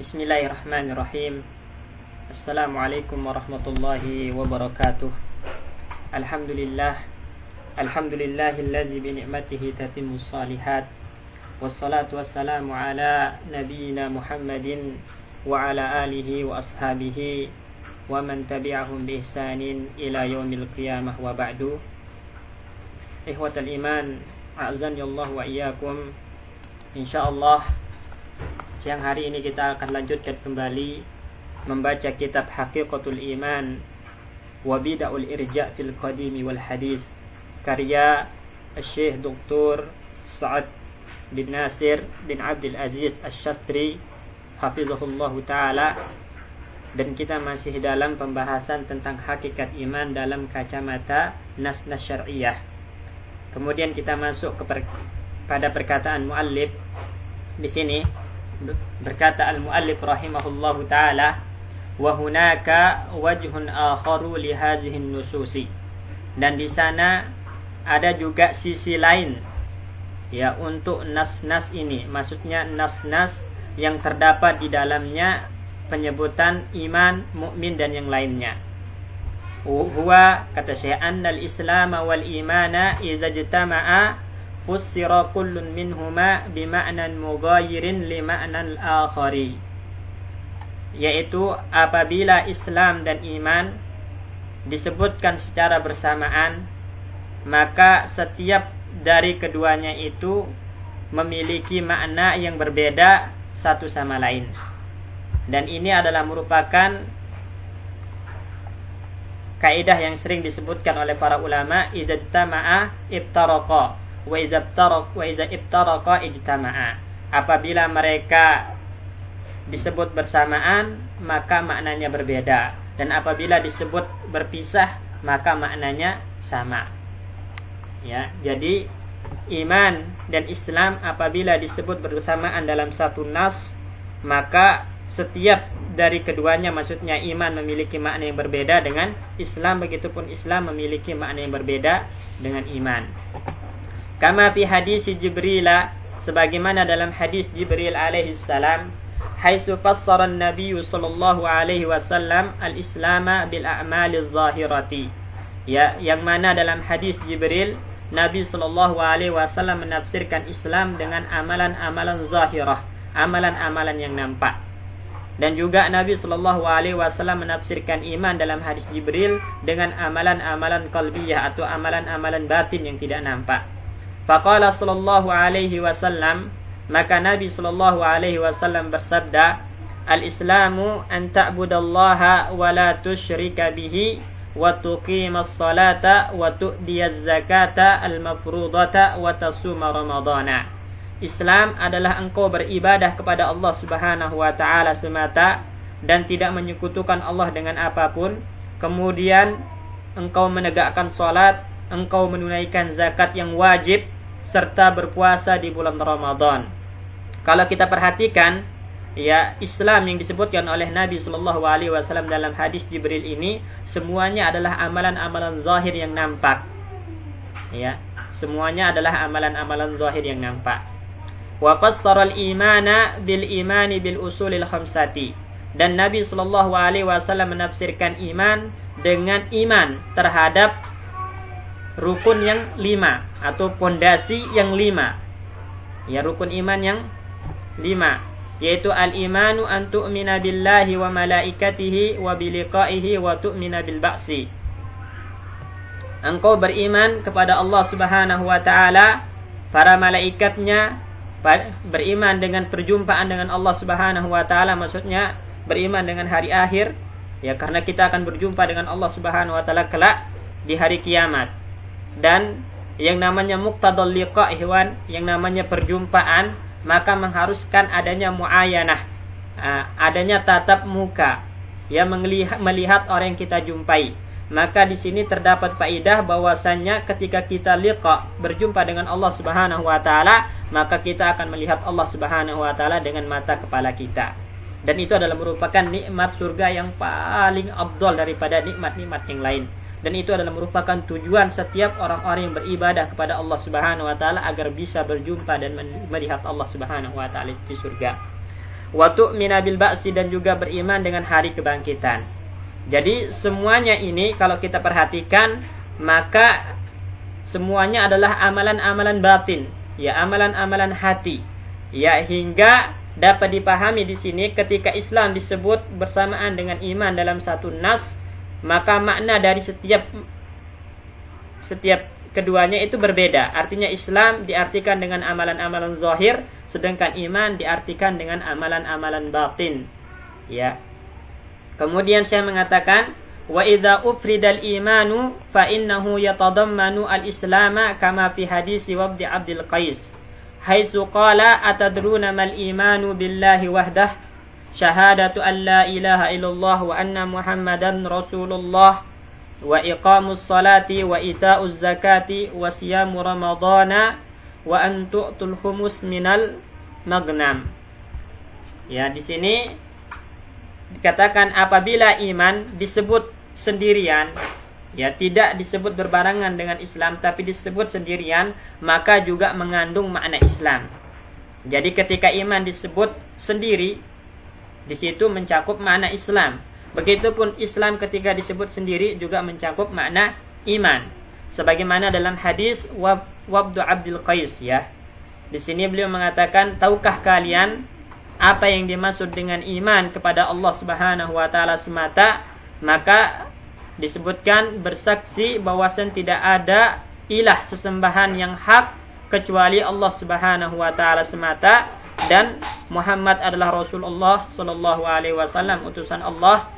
Bismillahirrahmanirrahim. Assalamualaikum warahmatullahi wabarakatuh. Alhamdulillahilladzi bi ni'matihi tatimmus shalihat. Wassalatu wassalamu ala nabiyyina Muhammadin wa ala alihi wa ashabihi wa man tabi'ahum bi ihsanin ila yaumil qiyamah wa ba'du. Ikhwatal iman, a'azzani Allah wa iyyakum. Insyaallah siang hari ini kita akan lanjutkan kembali membaca kitab Haqiqatul Iman wa Bid'ul Irja' fil Qadimi wal Hadis karya Syekh Dr. Sa'ad bin Nasir bin Abdul Aziz Asy-Syastri hafizahullah taala, dan kita masih dalam pembahasan tentang hakikat iman dalam kacamata nas-nas syar'iyyah. Kemudian kita masuk pada perkataan muallif di sini. Berkata al-muallif rahimahullahu taala, wa hunaka wajhun akharu li hadhihi nususi, dan di sana ada juga sisi lain ya untuk nas-nas ini, maksudnya nas-nas yang terdapat di dalamnya penyebutan iman, mukmin dan yang lainnya. Huwa, kata Syekh, annal islam wal imana idza ijtama'a fussira kullun minhuma bima'nan mughayirin li ma'nan al-akhari, yaitu apabila Islam dan iman disebutkan secara bersamaan, maka setiap dari keduanya itu memiliki makna yang berbeda satu sama lain. Dan ini adalah merupakan kaidah yang sering disebutkan oleh para ulama, idza ijtama'a iftaraqa wa iza iftaraqa ijtama'a. Apabila mereka disebut bersamaan maka maknanya berbeda, dan apabila disebut berpisah maka maknanya sama. Ya, jadi iman dan Islam apabila disebut bersamaan dalam satu nas, maka setiap dari keduanya, maksudnya iman memiliki makna yang berbeda dengan Islam, begitupun Islam memiliki makna yang berbeda dengan iman. Kama fi hadis Jibril, sebagaimana dalam hadis Jibril alaihi salam, haitsu fassara an-nabiy sallallahu alaihi wasallam al-islam bil a'malil zahirati, ya, yang mana dalam hadis Jibril Nabi sallallahu alaihi wasallam menafsirkan Islam dengan amalan-amalan zahirah, amalan-amalan yang nampak. Dan juga Nabi sallallahu alaihi wasallam menafsirkan iman dalam hadis Jibril dengan amalan-amalan qalbiyah atau amalan-amalan batin yang tidak nampak. Faqala sallallahu alaihi wasallam, maka Nabi sallallahu alaihi wasallam bersabda, al-islamu an ta'budallaha wa la tusyrika bihi wa tuqimas salata wa tu'diyaz zakata al-mafrudata wa tasuma ramadana. Islam adalah engkau beribadah kepada Allah Subhanahu wa taala semata dan tidak menyekutukan Allah dengan apapun, kemudian engkau menegakkan salat, engkau menunaikan zakat yang wajib, serta berpuasa di bulan Ramadan. Kalau kita perhatikan, ya, Islam yang disebutkan oleh Nabi sallallahu alaihi wasallam dalam hadis Jibril ini semuanya adalah amalan-amalan zahir yang nampak. Ya, semuanya adalah amalan-amalan zahir yang nampak. Wa fassara al-imana bil imani bil usulil khamsati, dan Nabi sallallahu alaihi wasallam menafsirkan iman dengan iman terhadap rukun yang 5 atau pondasi yang 5. Ya, rukun iman yang 5, yaitu al-imanu an tu'mina billahi wa malaikatihi wa biliqaihi wa tu'mina bil ba'si. Engkau beriman kepada Allah Subhanahu wa taala, para malaikatnya, beriman dengan perjumpaan dengan Allah Subhanahu wa taala, maksudnya beriman dengan hari akhir, ya, karena kita akan berjumpa dengan Allah Subhanahu wa taala kelak di hari kiamat. Dan yang namanya muqtadal liqa, ihwan, yang namanya perjumpaan, maka mengharuskan adanya muayanah, adanya tatap muka, ya, melihat orang yang kita jumpai. Maka di sini terdapat faedah bahwasannya ketika kita liqa, berjumpa dengan Allah Subhanahu wa taala, maka kita akan melihat Allah Subhanahu wa taala dengan mata kepala kita. Dan itu adalah merupakan nikmat surga yang paling afdal daripada nikmat-nikmat yang lain. Dan itu adalah merupakan tujuan setiap orang-orang yang beribadah kepada Allah Subhanahu wa taala agar bisa berjumpa dan melihat Allah Subhanahu wa taala di surga. wa tu'mina bil ba'si, dan juga beriman dengan hari kebangkitan. Jadi semuanya ini kalau kita perhatikan, maka semuanya adalah amalan-amalan batin, ya, amalan-amalan hati, ya, hingga dapat dipahami di sini ketika Islam disebut bersamaan dengan iman dalam satu nas, maka makna dari setiap keduanya itu berbeda. Artinya Islam diartikan dengan amalan-amalan zahir, sedangkan iman diartikan dengan amalan-amalan batin, ya. Kemudian saya mengatakan, wa idza ufridal imanu fa innahu yatadammanu al-islama kama fi hadisi Wabdi Abdul Qais haitsu qala atadruna mal imanu billahi wahdah syahadatu an la ilaha illallah wa anna muhammadan rasulullah wa iqamus salati wa ita'uz zakati wa siyamu ramadhana wa an tu'tul humus minal maghnam. Ya, di sini dikatakan apabila iman disebut sendirian, ya, tidak disebut berbarengan dengan Islam tapi disebut sendirian, maka juga mengandung makna Islam. Jadi ketika iman disebut sendiri, di situ mencakup makna Islam. Begitupun Islam ketika disebut sendiri juga mencakup makna iman. Sebagaimana dalam hadis Wabdu Abdul Qais, ya. Di sini beliau mengatakan, tahukah kalian apa yang dimaksud dengan iman kepada Allah Subhanahu wa taala semata? Maka disebutkan bersaksi bahwasan tidak ada ilah sesembahan yang hak kecuali Allah Subhanahu wa taala semata, dan Muhammad adalah Rasulullah sallallahu alaihi wasallam, utusan Allah.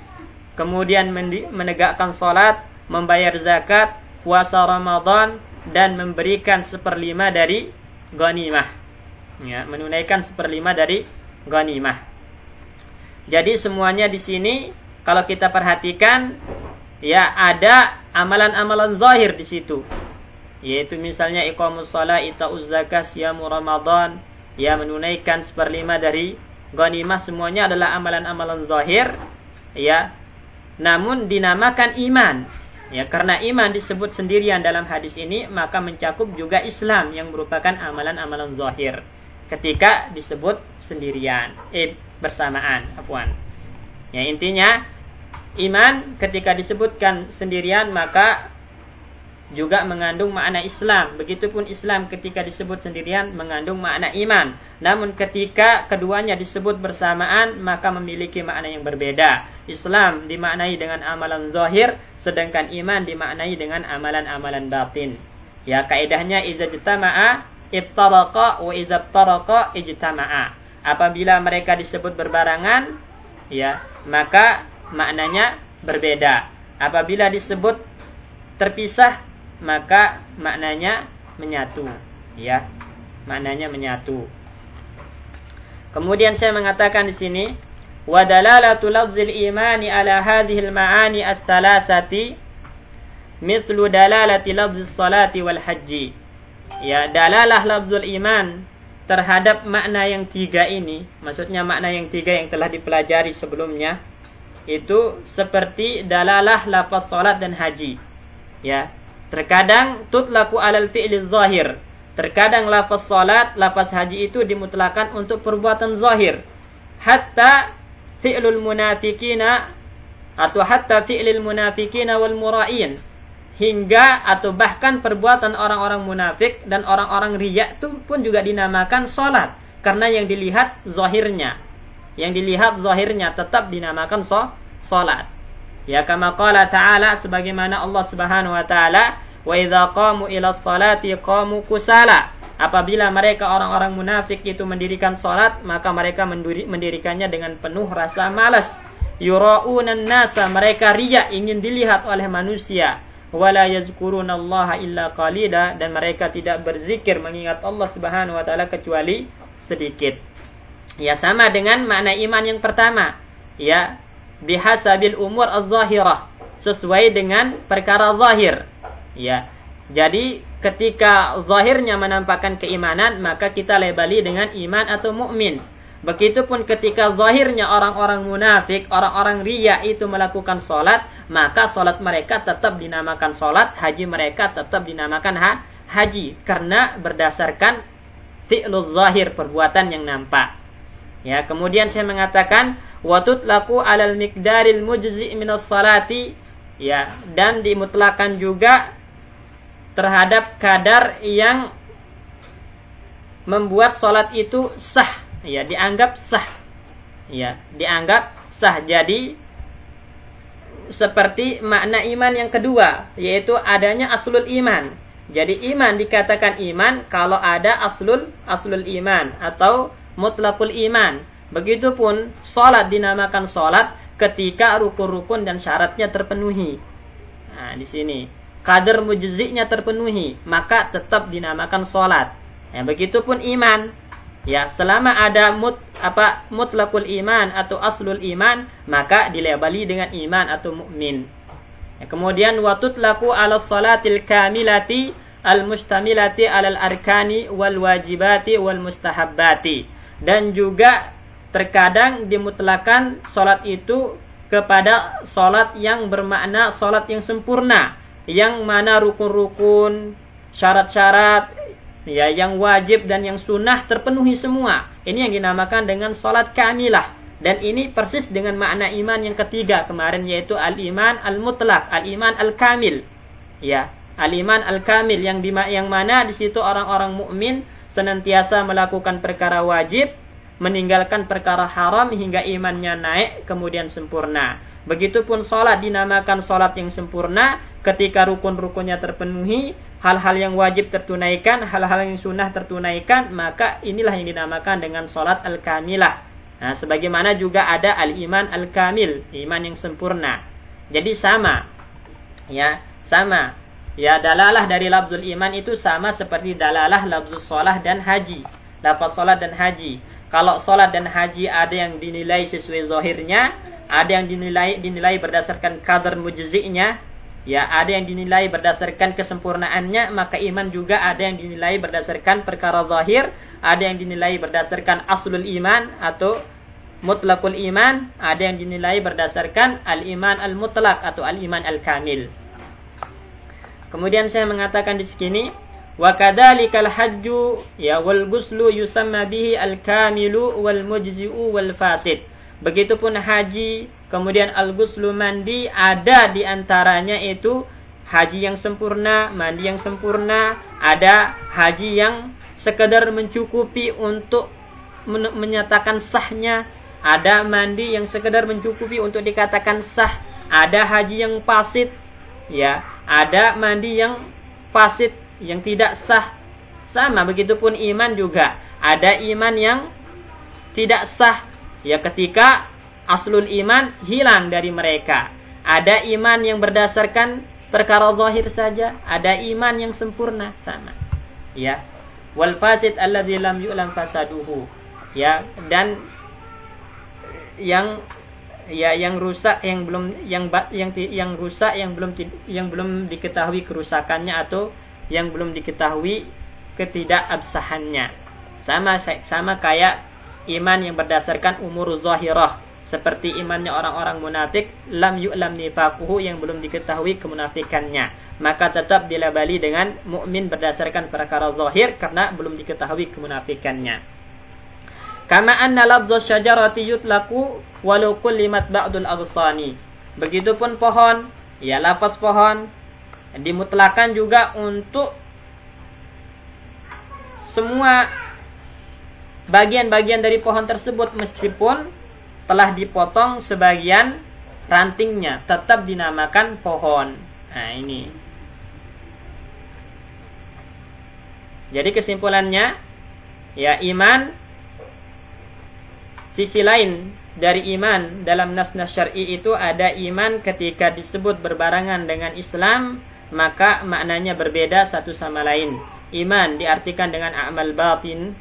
Kemudian menegakkan salat, membayar zakat, puasa Ramadan, dan memberikan 1/5 dari ghanimah. Ya, menunaikan 1/5 dari ghanimah. Jadi semuanya di sini kalau kita perhatikan, ya, ada amalan-amalan zahir di situ, yaitu misalnya iqamus shalah, ita'uz zakat, siyamu Ramadan, ya, menunaikan 1/5 dari ghanimah, semuanya adalah amalan-amalan zahir, ya, namun dinamakan iman, ya, karena iman disebut sendirian dalam hadis ini, maka mencakup juga Islam yang merupakan amalan-amalan zahir ketika disebut sendirian, bersamaan, afwan. Ya, intinya iman ketika disebutkan sendirian maka juga mengandung makna Islam. Begitupun Islam ketika disebut sendirian mengandung makna iman. Namun ketika keduanya disebut bersamaan maka memiliki makna yang berbeda. Islam dimaknai dengan amalan zahir, sedangkan iman dimaknai dengan amalan-amalan batin. Ya, kaidahnya idza jtama'a iftaraqa wa idza iftaraqa ijtama'a. Apabila mereka disebut berbarengan, ya, maka maknanya berbeda. Apabila disebut terpisah, maka maknanya menyatu, ya, maknanya menyatu. Kemudian saya mengatakan di sini, wa dalalatu lafzil imani ala hadhil ma'ani as-salasati mithlu dalalati lafzis salati wal haji. Ya, dalalah lafzul iman terhadap makna yang tiga ini, maksudnya makna yang tiga yang telah dipelajari sebelumnya, itu seperti dalalah lafaz salat dan haji. Ya, terkadang tutlaku alal fi'li zahir. Terkadang lafaz salat, lafaz haji itu dimutlakan untuk perbuatan zahir. Hatta fi'lul munafikina atau hatta fi'lil munafikina wal mura'in. Hingga atau bahkan perbuatan orang-orang munafik dan orang-orang riya itu pun juga dinamakan salat, karena yang dilihat zahirnya. Yang dilihat zahirnya tetap dinamakan salat. Ya, kama qala ta'ala, sebagaimana Allah Subhanahu wa taala, wa idza qamu ila sholati qamu kusala. Apabila mereka orang-orang munafik itu mendirikan salat, maka mereka mendirikannya dengan penuh rasa malas. Yura'unan nasa, mereka riya, ingin dilihat oleh manusia. Wala yazkurunallaha illa qalila, dan mereka tidak berzikir mengingat Allah Subhanahu wa taala kecuali sedikit. Ya, sama dengan makna iman yang pertama, ya, bihasabil umur az-zahirah, sesuai dengan perkara zahir. Ya, jadi ketika zahirnya menampakkan keimanan, maka kita labeli dengan iman atau mukmin. Begitupun ketika zahirnya orang-orang munafik, orang-orang riya itu melakukan salat, maka salat mereka tetap dinamakan salat, haji mereka tetap dinamakan haji, karena berdasarkan fi'lul zahir, perbuatan yang nampak. Ya, kemudian saya mengatakan wa tutlaqu 'alal miqdaril mujzi' minas salati, ya, dan dimutlakan juga terhadap kadar yang membuat salat itu sah, ya, dianggap sah. Ya, dianggap sah. Jadi seperti makna iman yang kedua, yaitu adanya aslul iman. Jadi iman dikatakan iman kalau ada aslul iman atau mutlaqul iman. Begitupun salat dinamakan salat ketika rukun-rukun dan syaratnya terpenuhi. Nah, di sini kadar mujzi'nya terpenuhi, maka tetap dinamakan salat. Ya, begitupun iman. Ya, selama ada mutlaqul iman atau aslul iman, maka dilabeli dengan iman atau mukmin. Ya, kemudian wa tutlaqu 'ala salatil kamilati al-mustamilati 'alal arkani wal wajibati wal mustahabbati. Dan juga terkadang dimutlakan salat itu kepada salat yang bermakna salat yang sempurna, yang mana rukun-rukun, syarat-syarat, ya, yang wajib dan yang sunnah terpenuhi semua. Ini yang dinamakan dengan salat kamilah. Dan ini persis dengan makna iman yang ketiga kemarin, yaitu al-iman al-mutlaq, al-iman al-kamil. Ya, al-iman al-kamil yang mana di situ orang-orang mukmin senantiasa melakukan perkara wajib, meninggalkan perkara haram hingga imannya naik kemudian sempurna. Begitupun salat dinamakan salat yang sempurna ketika rukun-rukunnya terpenuhi, hal-hal yang wajib tertunaikan, hal-hal yang sunnah tertunaikan, maka inilah yang dinamakan dengan salat al-kamilah. Nah, sebagaimana juga ada al-iman al-kamil, iman yang sempurna. Jadi sama. Ya, sama. Ya, dalalah dari lafzul iman itu sama seperti dalalah lafzus shalah dan haji. Lafaz salat dan haji. Kalau salat dan haji ada yang dinilai sesuai zahirnya, ada yang dinilai berdasarkan kadar mujzi'nya, ya, ada yang dinilai berdasarkan kesempurnaannya, maka iman juga ada yang dinilai berdasarkan perkara zahir, ada yang dinilai berdasarkan aslul iman atau mutlaqul iman, ada yang dinilai berdasarkan al-iman al-mutlaq atau al-iman al-kamil. Kemudian saya mengatakan di sini, wa kadzalikal hajju, ya, wal ghuslu yusamma bihi al-kamilu wal mujzi'u wal fasid. Begitupun haji, kemudian al-ghuslu mandi, ada di antaranya itu haji yang sempurna, mandi yang sempurna, ada haji yang sekedar mencukupi untuk menyatakan sahnya, ada mandi yang sekedar mencukupi untuk dikatakan sah, ada haji yang fasid, ya, ada mandi yang fasid yang tidak sah. Sama begitupun iman juga, ada iman yang tidak sah, ya, ketika aslul iman hilang dari mereka. Ada iman yang berdasarkan perkara zahir saja, ada iman yang sempurna, sama. Ya, wal fasid alladzi lam yu'lam fasaduhu. Ya, dan yang rusak yang rusak yang belum diketahui kerusakannya atau yang belum diketahui ketidakabsahannya. Sama kayak iman yang berdasarkan umur zahirah, seperti imannya orang-orang munafik, lam yu'lam nifaquhu, yang belum diketahui kemunafikannya, maka tetap dilabeli dengan mukmin berdasarkan perkara zahir karena belum diketahui kemunafikannya. Kama anna lafdz syajarati yutlaqu walau kullimat ba'dul aghsani. Begitupun pohon, ya, lafaz pohon dimutlakan juga untuk semua bagian-bagian dari pohon tersebut, meskipun telah dipotong sebagian rantingnya, tetap dinamakan pohon. Nah, ini. Jadi kesimpulannya, ya, iman, sisi lain dari iman dalam nas-nas syar'i itu ada iman ketika disebut berbarengan dengan Islam, maka maknanya berbeda satu sama lain. Iman diartikan dengan amal batin,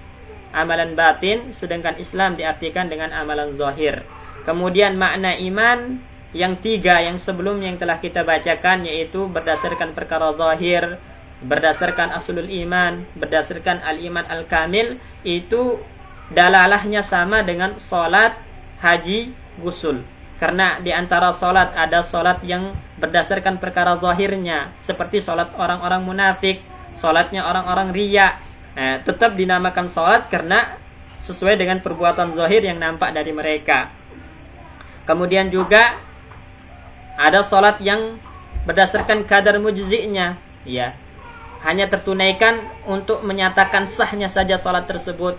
amalan batin, sedangkan Islam diartikan dengan amalan zahir. Kemudian makna iman yang tiga yang sebelumnya yang telah kita bacakan, yaitu berdasarkan perkara zahir, berdasarkan aslul iman, berdasarkan al-iman al-kamil, itu dalalahnya sama dengan salat, haji, gusul. Karena di antara salat ada salat yang berdasarkan perkara zahirnya, seperti salat orang-orang munafik, salatnya orang-orang riya. Tetap dinamakan salat karena sesuai dengan perbuatan zahir yang nampak dari mereka. Kemudian juga ada salat yang berdasarkan kadar mujzi'nya, ya. Hanya tertunaikan untuk menyatakan sahnya saja salat tersebut.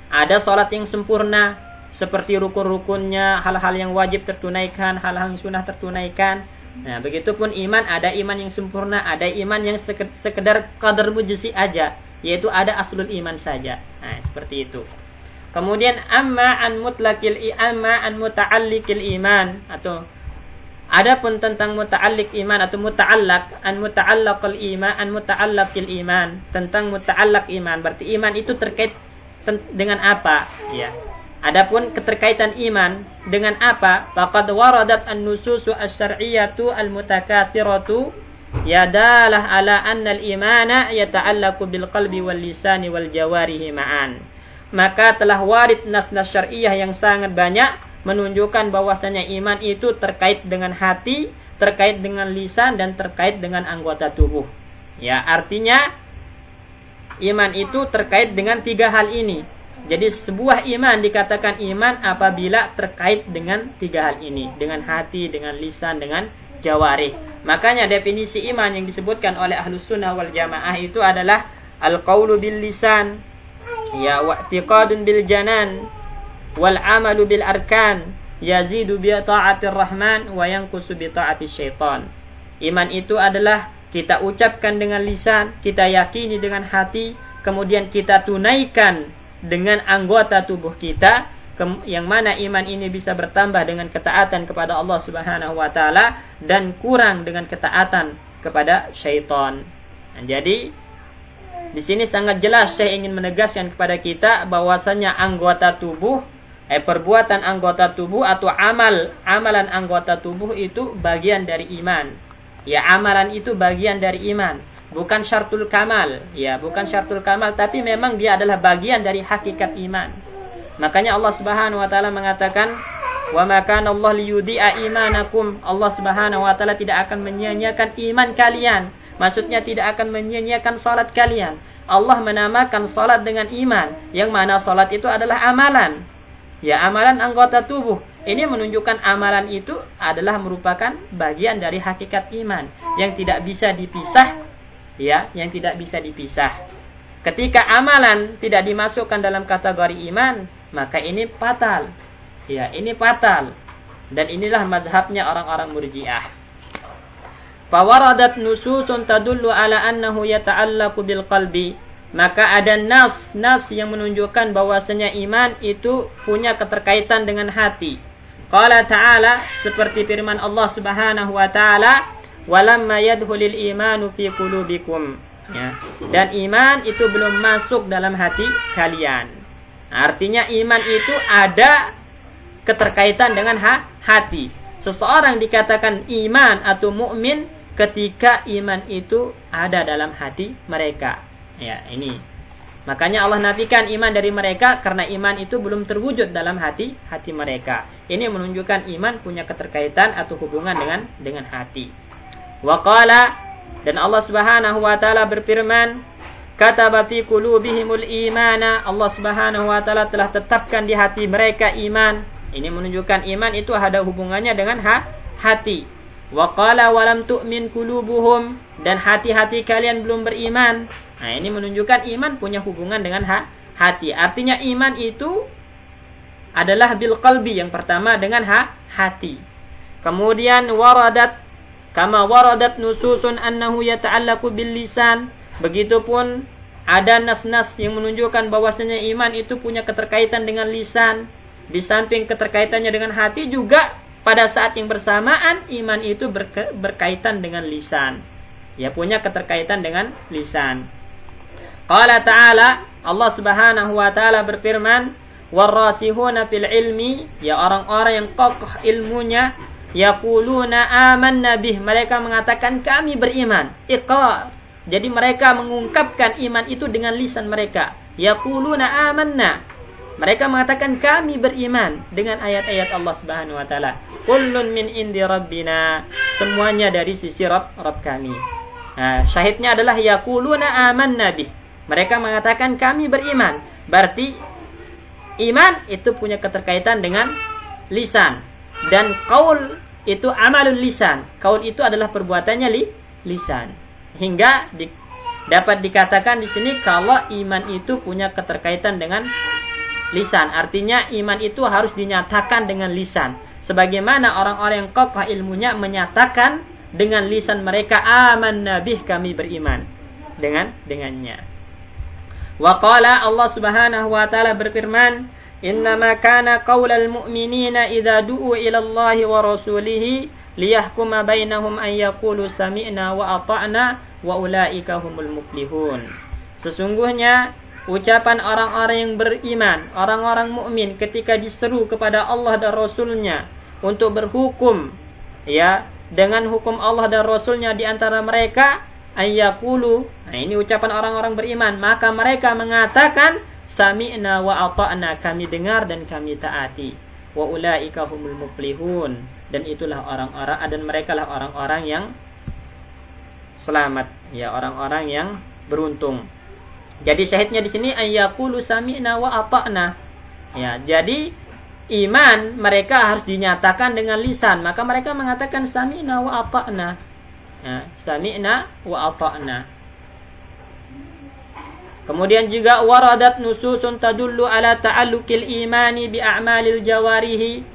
Ada salat yang sempurna seperti rukun-rukunnya, hal-hal yang wajib tertunaikan, hal-hal yang sunnah tertunaikan. Nah, begitupun iman, ada iman yang sempurna, ada iman yang sekedar kadar mujzi aja, yaitu ada aslul iman saja. Nah, seperti itu. Kemudian amma an muta'alliqil iman, atau adapun tentang muta'alliq iman atau muta'allaqil iman, tentang muta'allaq iman, berarti iman itu terkait dengan apa, ya. Adapun keterkaitan iman dengan apa, faqad waradat an-nususu asy-syar'iyyatu al-mutakasiratu yadalah ala anna al-imana yata'allaqu bil qalbi wal lisani wal jawarihi ma'an. Maka telah warid nas-nas syar'iyyah yang sangat banyak menunjukkan bahwasanya iman itu terkait dengan hati, terkait dengan lisan, dan terkait dengan anggota tubuh. Ya, artinya iman itu terkait dengan tiga hal ini. Jadi sebuah iman dikatakan iman apabila terkait dengan tiga hal ini, dengan hati, dengan lisan, dengan jawarih. Makanya definisi iman yang disebutkan oleh Ahlus Sunnah wal Jamaah itu adalah al-qaulu bil lisan, ya, wa i'tiqadun bil janan, wal amalu bil arkan, yazidu bi ta'atir rahman wa yanqusu bi ta'atis syaitan. Iman itu adalah kita ucapkan dengan lisan, kita yakini dengan hati, kemudian kita tunaikan dengan anggota tubuh kita, yang mana iman ini bisa bertambah dengan ketaatan kepada Allah Subhanahu wa taala dan kurang dengan ketaatan kepada syaitan. Nah, jadi di sini sangat jelas saya ingin menegaskan kepada kita bahwasanya anggota tubuh, perbuatan anggota tubuh atau amalan anggota tubuh itu bagian dari iman. Ya, amalan itu bagian dari iman, bukan syartul kamal, ya, bukan syartul kamal, tapi memang dia adalah bagian dari hakikat iman. Makanya Allah Subhanahu wa taala mengatakan, "Wa ma kana Allah liyudhi'a imanakum." Allah Subhanahu wa taala tidak akan menyia-nyiakan iman kalian. Maksudnya tidak akan menyia-nyiakan salat kalian. Allah menamakan salat dengan iman, yang mana salat itu adalah amalan. Ya, amalan anggota tubuh. Ini menunjukkan amalan itu adalah merupakan bagian dari hakikat iman yang tidak bisa dipisah, ya, yang tidak bisa dipisah. Ketika amalan tidak dimasukkan dalam kategori iman, maka ini fatal. Ya, ini fatal. Dan inilah mazhabnya orang-orang Murji'ah. Fawaradat nususun tadullu ala annahu yata'allaqu bil qalbi. Maka ada nas yang menunjukkan bahwasanya iman itu punya keterkaitan dengan hati. Qala ta'ala, seperti firman Allah Subhanahu wa taala, "Walamma yadkhulul imanu fi qulubikum." Ya. Dan iman itu belum masuk dalam hati kalian. Artinya iman itu ada keterkaitan dengan hati. Seseorang dikatakan iman atau mukmin ketika iman itu ada dalam hati mereka. Ya, ini. Makanya Allah nafikan iman dari mereka karena iman itu belum terwujud dalam hati mereka. Ini menunjukkan iman punya keterkaitan atau hubungan dengan hati. Wa qala, dan Allah Subhanahu wa taala berfirman, kataba fi qulubihimul imana. Allah Subhanahu wa taala telah tetapkan di hati mereka iman. Ini menunjukkan iman itu ada hubungannya dengan hati. Wa qala walam tu'min qulubuhum, dan hati-hati kalian belum beriman. Nah, ini menunjukkan iman punya hubungan dengan hati. Artinya iman itu adalah bil qalbi, yang pertama dengan hati. Kemudian waradat kama waradat nususun annahu yata'allaqu bil lisan. Begitupun ada nas-nas yang menunjukkan bahwasanya iman itu punya keterkaitan dengan lisan. Di samping keterkaitannya dengan hati, juga pada saat yang bersamaan iman itu berkaitan dengan lisan. Ya, punya keterkaitan dengan lisan. Qala ta'ala, Allah Subhanahu wa taala berfirman, warasihuna fil ilmi, ya, orang-orang yang kokoh ilmunya, yaquluna amanna bih, mereka mengatakan kami beriman. Iqrar, jadi mereka mengungkapkan iman itu dengan lisan mereka. Yaquluna amanna, mereka mengatakan kami beriman dengan ayat-ayat Allah Subhanahu wa taala. Kullun min indi rabbina, semuanya dari sisi Rabb kami. Nah, syahidnya adalah yaquluna amanna bih, mereka mengatakan kami beriman. Berarti Iman itu punya keterkaitan dengan lisan. Dan qaul itu amalul lisan. Qaul itu adalah perbuatannya lisan. Hingga dapat dikatakan di sini kalau iman itu punya keterkaitan dengan lisan. Artinya iman itu harus dinyatakan dengan lisan. Sebagaimana orang-orang yang kokoh ilmunya menyatakan dengan lisan mereka, amanna bih, kami beriman dengannya. Wa qala, Allah Subhanahu wa taala berfirman, innama kana qaulal mu'minina idza du'u ila Allahi wa rasulihi liyahkuma bainahum an yaqulu sami'na wa ata'na wa ulaika humul muflihun. Sesungguhnya ucapan orang-orang yang beriman, orang-orang mukmin ketika diseru kepada Allah dan Rasulnya untuk berhukum ya dengan hukum Allah dan Rasulnya di antara mereka, ayyaqulu, nah ini ucapan orang-orang beriman, maka mereka mengatakan sami'na wa ata'na, kami dengar dan kami taati, wa ulaika humul muflihun, dan itulah orang-orang, dan mereka lah orang-orang yang selamat, ya orang-orang yang beruntung. Jadi syahidnya di sini ayyaqulu sami'na wa ata'na. Ya, jadi iman mereka harus dinyatakan dengan lisan, maka mereka mengatakan sami'na wa ata'na. Ya, sami'na wa ata'na. Kemudian juga waradat nususun tadullu ala ta'alluqil imani bi a'malil jawarihi.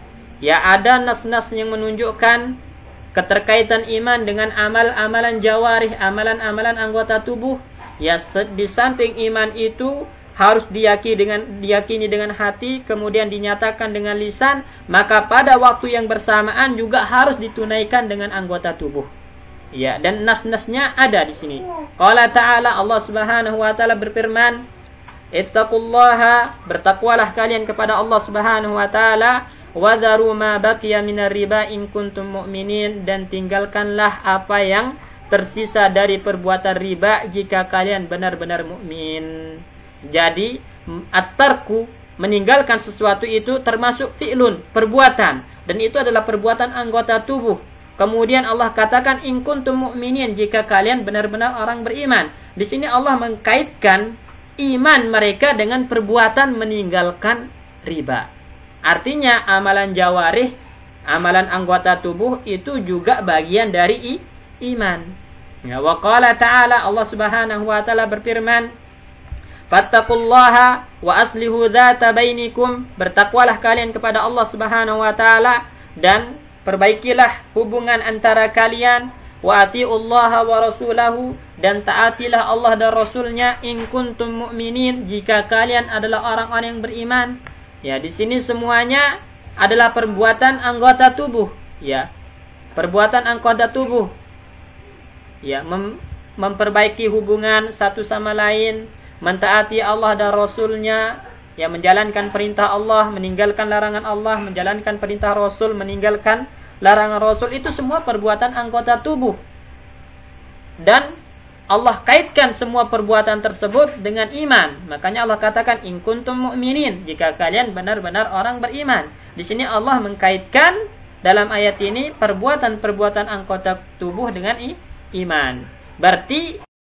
Ya, ada nas-nas yang menunjukkan keterkaitan iman dengan amal-amalan jawarih, amalan-amalan anggota tubuh. Ya, di samping iman itu harus diyakini dengan hati, kemudian dinyatakan dengan lisan, maka pada waktu yang bersamaan juga harus ditunaikan dengan anggota tubuh. Ya, dan nas-nasnya ada di sini. Qala ta'ala, Allah Subhanahu wa taala berfirman, ittaqullaha, bertakwalah kalian kepada Allah Subhanahu wa taala, wa dharu ma baqiya minar riba in kuntum mu'minin, dan tinggalkanlah apa yang tersisa dari perbuatan riba jika kalian benar-benar mukmin. Jadi at-tarku, meninggalkan sesuatu itu termasuk fi'lun, perbuatan, dan itu adalah perbuatan anggota tubuh. Kemudian Allah katakan in kuntum mu'minin, jika kalian benar-benar orang beriman. Di sini Allah mengkaitkan iman mereka dengan perbuatan meninggalkan riba. Artinya amalan jawarih, amalan anggota tubuh itu juga bagian dari iman. Ya, wa qala ta'ala, Allah Subhanahu wa taala berfirman, fattaqullaha wa aslihu dzata bainikum, bertakwalah kalian kepada Allah Subhanahu wa taala dan perbaikilah hubungan antara kalian, wa atiullaha wa rasulahu, dan taatilah Allah dan Rasulnya, in kuntum mu'minin, jika kalian adalah orang-orang yang beriman. Ya, di sini semuanya adalah perbuatan anggota tubuh, ya. Perbuatan anggota tubuh. Ya, memperbaiki hubungan satu sama lain, mentaati Allah dan Rasulnya, ya, menjalankan perintah Allah, meninggalkan larangan Allah, menjalankan perintah Rasul, meninggalkan larangan Rasul, itu semua perbuatan anggota tubuh. Dan Allah kaitkan semua perbuatan tersebut dengan iman. Makanya Allah katakan in kuntum mu'minin, jika kalian benar-benar orang beriman. Di sini Allah mengkaitkan dalam ayat ini perbuatan-perbuatan anggota tubuh dengan iman. Berarti